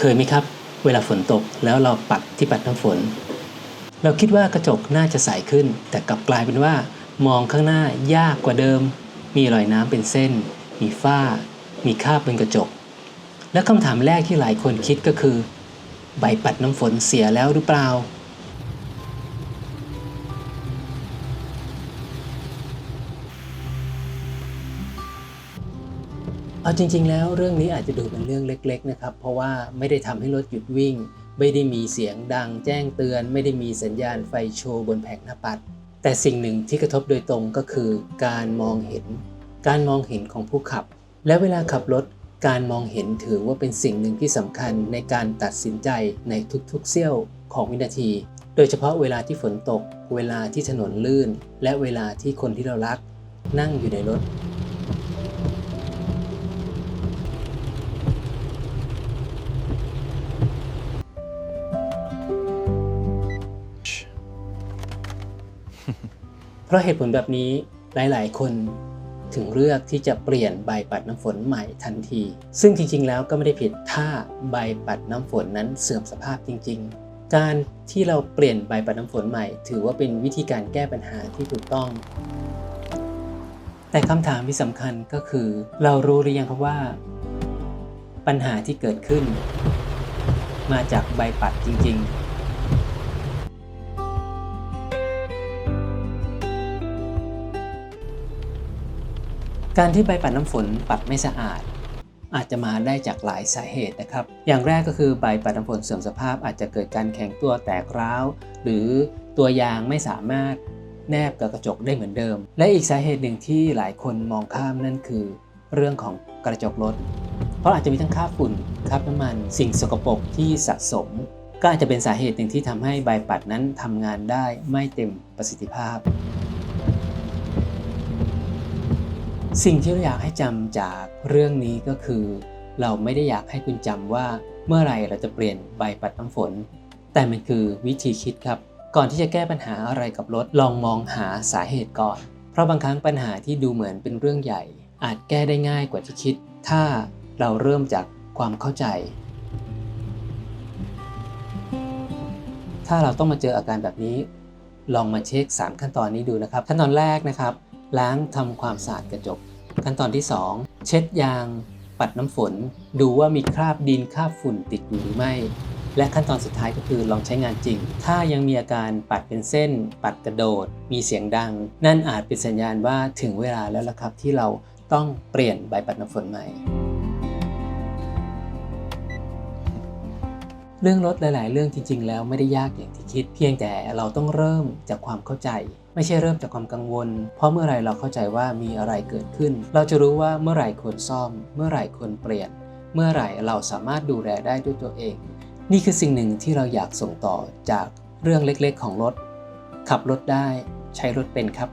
เคยไหมครับเวลาฝนตกแล้วเราปัดที่ปัดน้ำฝนเราคิดว่ากระจกน่าจะใสขึ้นแต่กลับกลายเป็นว่ามองข้างหน้ายากกว่าเดิมมีรอยน้ำเป็นเส้นมีฝ้ามีคราบบนกระจกและคำถามแรกที่หลายคนคิดก็คือใบปัดน้ำฝนเสียแล้วหรือเปล่าเอาจริงๆแล้วเรื่องนี้อาจจะดูเป็นเรื่องเล็กๆนะครับเพราะว่าไม่ได้ทำให้รถหยุดวิ่งไม่ได้มีเสียงดังแจ้งเตือนไม่ได้มีสัญญาณไฟโชว์บนแผงหน้าปัดแต่สิ่งหนึ่งที่กระทบโดยตรงก็คือการมองเห็นของผู้ขับและเวลาขับรถการมองเห็นถือว่าเป็นสิ่งหนึ่งที่สำคัญในการตัดสินใจในทุกๆเสี้ยวของวินาทีโดยเฉพาะเวลาที่ฝนตกเวลาที่ถนนลื่นและเวลาที่คนที่เรารักนั่งอยู่ในรถเพราะเหตุผลแบบนี้หลายๆคนถึงเลือกที่จะเปลี่ยนใบปัดน้ำฝนใหม่ทันทีซึ่งจริงๆแล้วก็ไม่ได้ผิดถ้าใบปัดน้ำฝนนั้นเสื่อมสภาพจริงๆการที่เราเปลี่ยนใบปัดน้ำฝนใหม่ถือว่าเป็นวิธีการแก้ปัญหาที่ถูกต้องแต่คำถามที่สำคัญก็คือเรารู้หรือยังครับว่าปัญหาที่เกิดขึ้นมาจากใบปัดจริงๆการที่ใบปัดน้ำฝนปัดไม่สะอาดอาจจะมาได้จากหลายสาเหตุนะครับอย่างแรกก็คือใบปัดน้ำฝนเสื่อมสภาพอาจจะเกิดการแข็งตัวแตกร้าวหรือตัวยางไม่สามารถแนบกับกระจกได้เหมือนเดิมและอีกสาเหตุหนึ่งที่หลายคนมองข้ามนั่นคือเรื่องของกระจกรถเพราะอาจจะมีทั้งคราบฝุ่นคราบน้ำมันสิ่งสกปรกที่สะสมก็อาจจะเป็นสาเหตุหนึ่งที่ทำให้ใบปัดนั้นทำงานได้ไม่เต็มประสิทธิภาพสิ่งที่เราอยากให้จำจากเรื่องนี้ก็คือเราไม่ได้อยากให้คุณจำว่าเมื่อไหร่เราจะเปลี่ยนใบปัดน้ำฝนแต่มันคือวิธีคิดครับก่อนที่จะแก้ปัญหาอะไรกับรถลองมองหาสาเหตุก่อนเพราะบางครั้งปัญหาที่ดูเหมือนเป็นเรื่องใหญ่อาจแก้ได้ง่ายกว่าที่คิดถ้าเราเริ่มจากความเข้าใจถ้าเราต้องมาเจออาการแบบนี้ลองมาเช็ค3ขั้นตอนนี้ดูนะครับขั้นตอนแรกนะครับล้างทำความสะอาดกระจกขั้นตอนที่2เช็ดยางปัดน้ำฝนดูว่ามีคราบดินคราบฝุ่นติดอยู่หรือไม่และขั้นตอนสุดท้ายก็คือลองใช้งานจริงถ้ายังมีอาการปัดเป็นเส้นปัดกระโดดมีเสียงดังนั่นอาจเป็นสัญญาณว่าถึงเวลาแล้วล่ะครับที่เราต้องเปลี่ยนใบปัดน้ำฝนใหม่เรื่องรถหลายๆเรื่องจริงๆแล้วไม่ได้ยากอย่างที่คิดเพียงแต่เราต้องเริ่มจากความเข้าใจไม่ใช่เริ่มจากความกังวลเพราะเมื่อไรเราเข้าใจว่ามีอะไรเกิดขึ้นเราจะรู้ว่าเมื่อไหร่ควรซ่อมเมื่อไหร่ควรเปลี่ยนเมื่อไหร่เราสามารถดูแลได้ด้วยตัวเองนี่คือสิ่งหนึ่งที่เราอยากส่งต่อจากเรื่องเล็กๆของรถขับรถได้ใช้รถเป็นครับ